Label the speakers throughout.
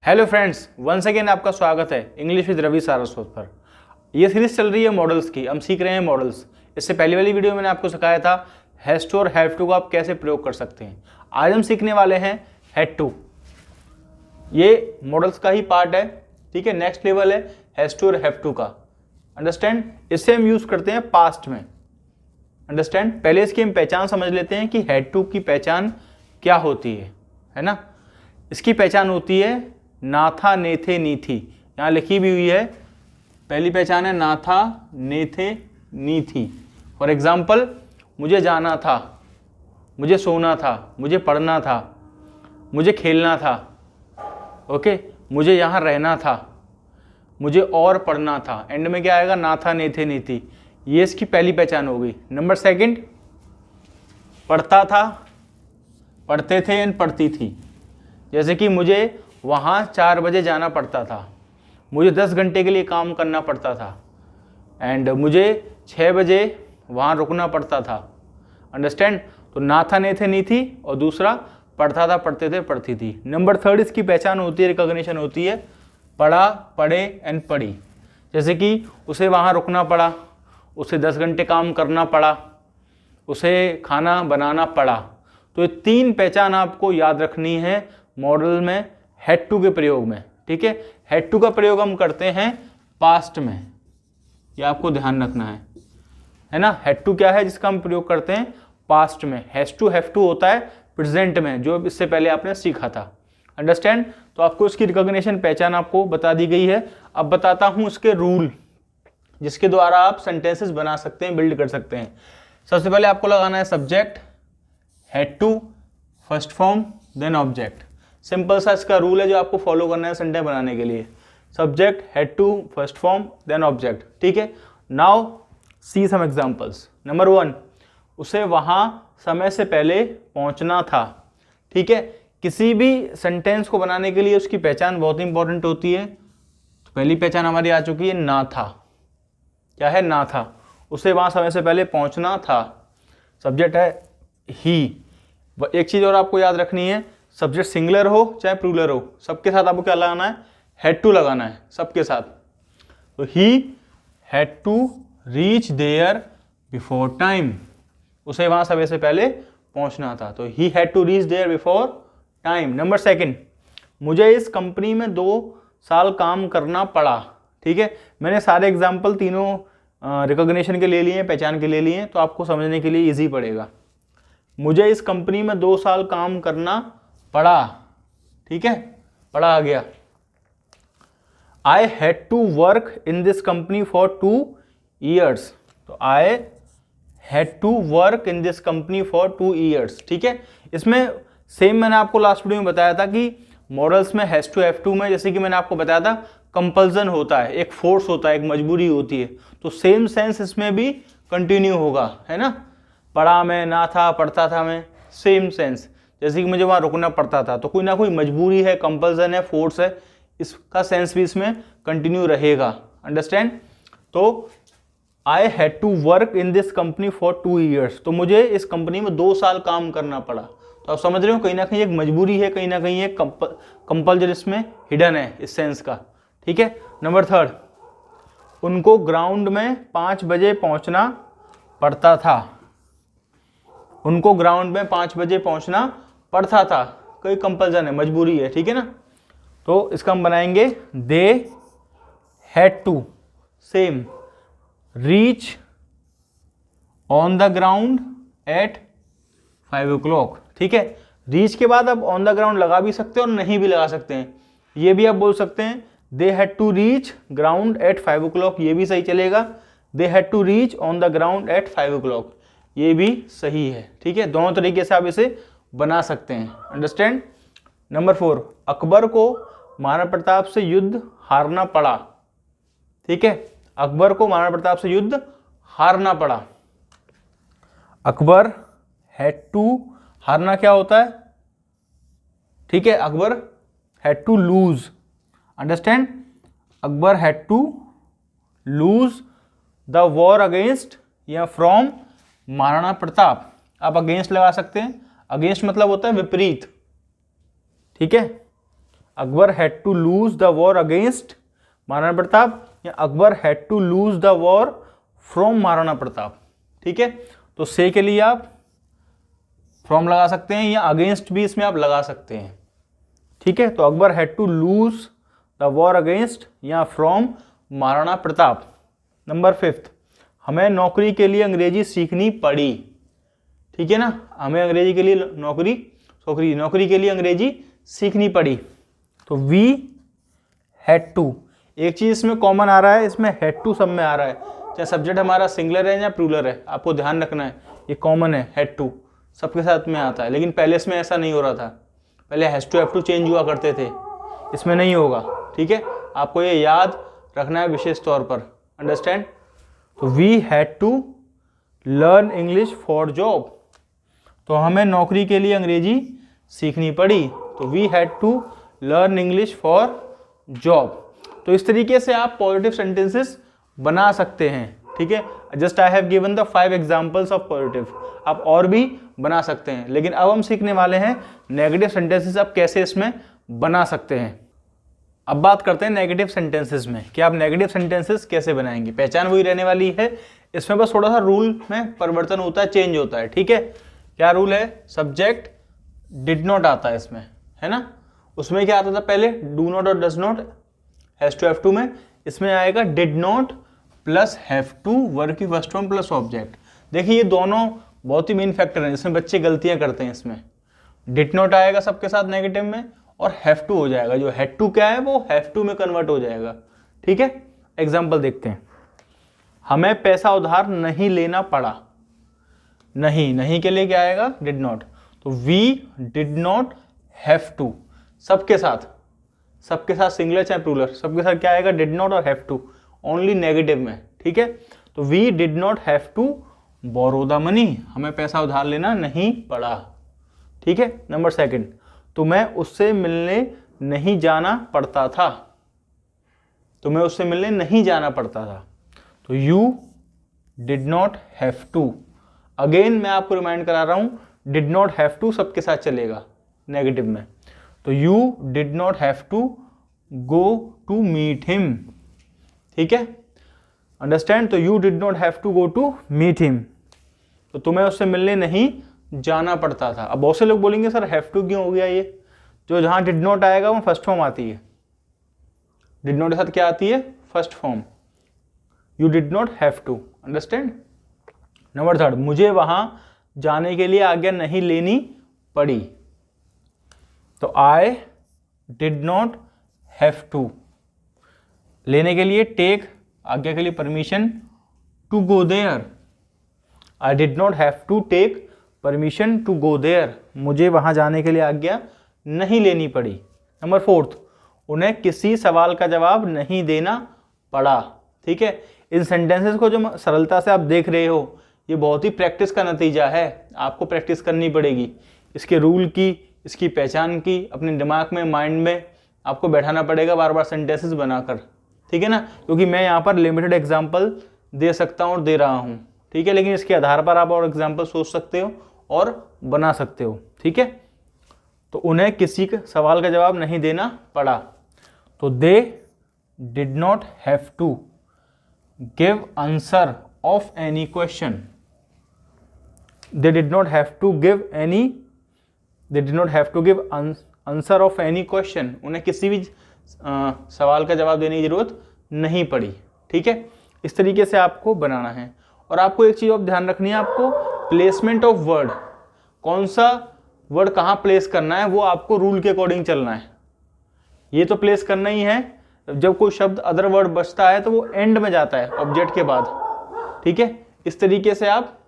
Speaker 1: Hello friends, once again आपका स्वागत है इंग्लिश विद रवि सारस्वत पर। ये सीरीज चल रही है मॉडल्स की। हम सीख रहे हैं मॉडल्स। इससे पहले वाली वीडियो में मैंने आपको सिखाया था हैज टू और हैव टू को आप कैसे प्रयोग कर सकते हैं। आज हम सीखने वाले हैं हैड टू। ये मॉडल्स का ही पार्ट है, ठीक है। नेक्स्ट लेवल है हैज टू और हैव टू का। अंडरस्टैंड? इससे हम यूज करते हैं पास्ट में। अंडरस्टैंड? पहले इसकी हम पहचान समझ लेते हैं कि हैड टू की पहचान क्या होती है ना। इसकी पहचान होती है ना था, ने थे, नी थी। यहाँ लिखी भी हुई है। पहली पहचान है ना था, ने थे, नी थी। फॉर एग्जाम्पल, मुझे जाना था, मुझे सोना था, मुझे पढ़ना था, मुझे खेलना था, ओके, मुझे यहाँ रहना था, मुझे और पढ़ना था। एंड में क्या आएगा? ना था, ने थे, नी थी। ये इसकी पहली पहचान होगी। नंबर सेकंड, पढ़ता था, पढ़ते थे एंड पढ़ती थी। जैसे कि मुझे वहाँ 4 बजे जाना पड़ता था, मुझे 10 घंटे के लिए काम करना पड़ता था, एंड मुझे 6 बजे वहाँ रुकना पड़ता था। अंडरस्टैंड? तो ना था, ने थे, नी थी, और दूसरा पढ़ता था, पढ़ते थे, पढ़ती थी। नंबर थर्ड इसकी पहचान होती है, रिकॉग्निशन होती है पढ़ा, पढ़े एंड पढ़ी। जैसे कि उसे वहाँ रुकना पड़ा, उसे 10 घंटे काम करना पड़ा, उसे खाना बनाना पड़ा। तो ये 3 पहचान आपको याद रखनी है मॉडल में हैड टू के प्रयोग में, ठीक है। हैड टू का प्रयोग हम करते हैं पास्ट में, ये आपको ध्यान रखना है ना। हैड टू क्या है जिसका हम प्रयोग करते हैं पास्ट में। हैज टू, हैव टू होता है प्रेजेंट में, जो इससे पहले आपने सीखा था। अंडरस्टैंड? तो आपको इसकी रिकॉग्निशन, पहचान आपको बता दी गई है। अब बताता हूं इसके रूल, जिसके द्वारा आप सेंटेंसेस बना सकते हैं, बिल्ड कर सकते हैं। सबसे पहले आपको लगाना है subject, had to, first form, then object. Simple सा इसका रूल है जो आपको फॉलो करना है सेंटेंस बनाने के लिए। Subject, had to, first form, then object, ठीक है। Now see some examples. Number 1, उसे वहां समय से पहले पहुंचना था, ठीक है। किसी भी सेंटेंस को बनाने के लिए उसकी पहचान बहुत इंपॉर्टेंट होती है। तो पहली पहचान हमारी आ चुकी है ना था। क्या है? ना था। उसे वहां समय से पहले पहुंचना था। सब्जेक्ट है ही। एक चीज और आपको याद रखनी है, सब्जेक्ट सिंगुलर हो चाहे प्लूरल हो, सबके साथ आपको क्या लगाना है? हैड टू लगाना है, सबके साथ। तो he had to reach there before time. उसे वहां समय से पहले पहुंचना था, तो he had to reach there before time. Number second, मुझे इस कंपनी में 2 साल काम करना पड़ा, ठीक है। मैंने सारे एग्जाम्पल तीनों रिकॉग्निशन के ले लिए हैं, पहचान के ले लिए हैं, तो आपको समझने के लिए ईजी पड़ेगा। मुझे इस कंपनी में 2 साल काम करना पड़ा, ठीक है, पढ़ा आ गया। I had to work in this company for 2 years। तो I had to work in this company for 2 years, ठीक है। इसमें सेम मैंने आपको लास्ट वीडियो में बताया था कि मॉडल्स में हैज टू, हैव टू में, जैसे कि मैंने आपको बताया था, कंपल्सन होता है, एक फोर्स होता है, एक मजबूरी होती है। तो सेम सेंस इसमें भी कंटिन्यू होगा, है ना। पढ़ा मैं, ना था, पढ़ता था मैं, सेम सेंस। जैसे कि मुझे वहाँ रुकना पड़ता था, तो कोई ना कोई मजबूरी है, कंपल्सन है, फोर्स है, इसका सेंस भी इसमें कंटिन्यू रहेगा। अंडरस्टैंड? तो I had to work in this company for 2 years। तो मुझे इस कंपनी में 2 साल काम करना पड़ा। तो आप समझ रहे हो, कहीं ना कहीं एक मजबूरी है, कहीं ना कहीं एक कंपल्जन इसमें हिडन है इस सेंस का, ठीक है। नंबर थर्ड, उनको ग्राउंड में 5 बजे पहुंचना पड़ता था। उनको ग्राउंड में 5 बजे पहुंचना पड़ता था, कोई कंपल्सन है, मजबूरी है, ठीक है ना। तो इसका हम बनाएंगे they had to, same, reach on the ground at 5 o'clock, ठीक है। रीच के बाद अब ऑन द ग्राउंड लगा भी सकते हैं और नहीं भी लगा सकते हैं। ये भी आप बोल सकते हैं they had to reach ground at 5 o'clock, ये भी सही चलेगा। They had to reach on the ground at 5 o'clock, ये भी सही है, ठीक है। दोनों तरीके से आप इसे बना सकते हैं। अंडरस्टैंड? नंबर 4, अकबर को महाराणा प्रताप से युद्ध हारना पड़ा, ठीक है। अकबर को महाराणा प्रताप से युद्ध हारना पड़ा। अकबर हैड टू, हारना क्या होता है, ठीक है। Akbar had to lose. Understand? Akbar had to lose the war against या फ्रॉम महाराणा प्रताप। आप अगेंस्ट लगा सकते हैं। अगेंस्ट मतलब होता है विपरीत, ठीक है। Akbar had to lose the war against Maharana Pratap, या Akbar had to lose the war from Maharana Pratap. ठीक है, तो से के लिए आप फ्रॉम लगा सकते हैं या अगेंस्ट भी इसमें आप लगा सकते हैं। ठीक है, तो Akbar had to lose the war against या फ्रॉम महाराणा प्रताप। नंबर 5, हमें नौकरी के लिए अंग्रेजी सीखनी पड़ी। ठीक है ना, हमें अंग्रेजी के लिए नौकरी के लिए अंग्रेजी सीखनी पड़ी। तो वी हैड टू, एक चीज इसमें कॉमन आ रहा है, इसमें हैड टू सब में आ रहा है, चाहे सब्जेक्ट हमारा सिंगुलर है या प्लूरल है, आपको ध्यान रखना है, ये कॉमन है, हैड टू सबके साथ में आता है। लेकिन पहले इसमें ऐसा नहीं हो रहा था, पहले has to have to change हुआ करते थे, इसमें नहीं होगा। ठीक है, आपको ये याद रखना है विशेष तौर पर, अंडरस्टैंड। तो we had to learn English for job, तो हमें नौकरी के लिए अंग्रेजी सीखनी पड़ी, तो we had to learn English for job. तो इस तरीके से आप पॉजिटिव सेंटेंसेस बना सकते हैं। ठीक है, just I have given the 5 examples of positive, आप और भी बना सकते हैं, लेकिन अब हम सीखने वाले हैं नेगेटिव सेंटेंसेस आप कैसे इसमें बना सकते हैं। अब बात करते हैं नेगेटिव सेंटेंसेस में कि आप नेगेटिव सेंटेंसेस कैसे बनाएंगे। पहचान वही रहने वाली है, इसमें बस थोड़ा सा रूल में परिवर्तन होता है, चेंज होता है। ठीक है, क्या रूल है, सब्जेक्ट डिड नॉट आता है इसमें, है ना, उसमें क्या आता था पहले, डू नॉट और does not, has to have to में, इसमें आएगा did not plus have to, verb की फर्स्ट फॉर्म प्लस ऑब्जेक्ट। देखिए ये दोनों बहुत ही मेन फैक्टर हैं, इसमें बच्चे गलतियां करते हैं। इसमें डिड नॉट आएगा सबके साथ नेगेटिव में और हैव टू हो जाएगा, जो हैड टू क्या है वो हैव टू में कन्वर्ट हो जाएगा। ठीक है, एग्जाम्पल देखते हैं। हमें पैसा उधार नहीं लेना पड़ा, नहीं के लिए क्या आएगा, डिड नॉट, तो we did not have to, सबके साथ सिंगुलर चाहे प्लूरल, सबके साथ क्या आएगा, डिड नॉट और हैव टू, ओनली नेगेटिव में। ठीक है, तो we did not have to borrow the money, हमें पैसा उधार लेना नहीं पड़ा। ठीक है, नंबर 2, तुम्हें उससे मिलने नहीं जाना पड़ता था, तुम्हें उससे मिलने नहीं जाना पड़ता था, तो you did not have to. Again मैं आपको रिमाइंड करा रहा हूं, डिड नॉट हैव टू सबके साथ चलेगा नेगेटिव में, तो you did not have to go to meet him. ठीक है, अंडरस्टैंड, तो you did not have to go to meet him, तो तुम्हें उससे मिलने नहीं जाना पड़ता था। अब बहुत से लोग बोलेंगे सर हैव टू क्यों हो गया, ये जो जहां डिड नॉट आएगा वो फर्स्ट फॉर्म आती है, डिड नॉट के साथ क्या आती है, first form, you did not have to, understand. Number 3, मुझे वहां जाने के लिए आज्ञा नहीं लेनी पड़ी, तो I did not have to, लेने के लिए टेक, आज्ञा के लिए permission, to go there, I did not have to take permission to go there, मुझे वहां जाने के लिए आज्ञा नहीं लेनी पड़ी। नंबर 4, उन्हें किसी सवाल का जवाब नहीं देना पड़ा। ठीक है, इन सेंटेंसेस को जो सरलता से आप देख रहे हो, ये बहुत ही प्रैक्टिस का नतीजा है, आपको प्रैक्टिस करनी पड़ेगी, इसके रूल की, इसकी पहचान की, अपने दिमाग में, माइंड में आपको बैठाना पड़ेगा बार बार सेंटेंसेस बनाकर। ठीक है ना, क्योंकि मैं यहाँ पर लिमिटेड एग्जाम्पल दे सकता हूँ और दे रहा हूँ। ठीक है, लेकिन इसके आधार पर आप और एग्जाम्पल सोच सकते हो और बना सकते हो। ठीक है, तो उन्हें किसी के सवाल का जवाब नहीं देना पड़ा, तो they did not have to give answer of any question, they did not have to give answer of any question, उन्हें किसी भी सवाल का जवाब देने की जरूरत नहीं पड़ी। ठीक है, इस तरीके से आपको बनाना है। और आपको एक चीज और ध्यान रखनी है, आपको प्लेसमेंट ऑफ वर्ड, कौन सा वर्ड कहाँ प्लेस करना है वो आपको रूल के अकॉर्डिंग चलना है। ये तो प्लेस करना ही है, जब कोई शब्द अदर वर्ड बचता है तो वो एंड में जाता है ऑब्जेक्ट के बाद। ठीक है, इस तरीके से आप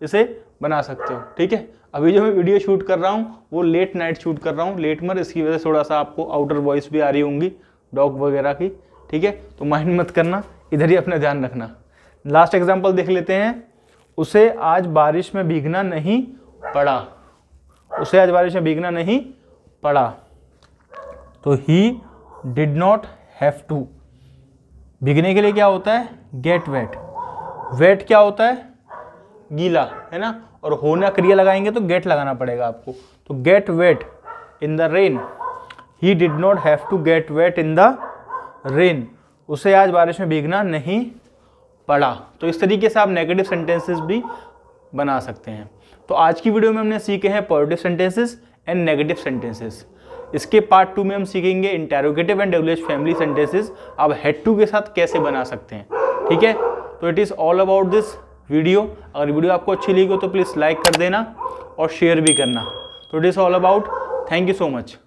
Speaker 1: इसे बना सकते हो। ठीक है, अभी जो मैं वीडियो शूट कर रहा हूँ वो लेट नाइट शूट कर रहा हूँ, लेट मर, इसकी वजह से थोड़ा सा आपको आउटर वॉइस भी आ रही होंगी डॉग वगैरह की। ठीक है, तो माइंड मत करना, इधर ही अपना ध्यान रखना। लास्ट एग्जांपल देख लेते हैं, उसे आज बारिश में भीगना नहीं पड़ा, उसे आज बारिश में भीगना नहीं पड़ा, तो he did not have to. भीगने के लिए क्या होता है, गेट वेट, वेट क्या होता है, गीला, है ना, और होना क्रिया लगाएंगे तो गेट लगाना पड़ेगा आपको, तो get wet in the rain, he did not have to get wet in the rain, उसे आज बारिश में भीगना नहीं पड़ा। तो इस तरीके से आप नेगेटिव सेंटेंसेस भी बना सकते हैं। तो आज की वीडियो में हमने सीखे हैं positive sentences and negative sentences. इसके पार्ट 2 में हम सीखेंगे interrogative and WH family sentences आप हैड टू के साथ कैसे बना सकते हैं। ठीक है, तो it is all about this video. अगर वीडियो आपको अच्छी लगी हो तो प्लीज़ लाइक कर देना और शेयर भी करना। तो it is all about. Thank you so much.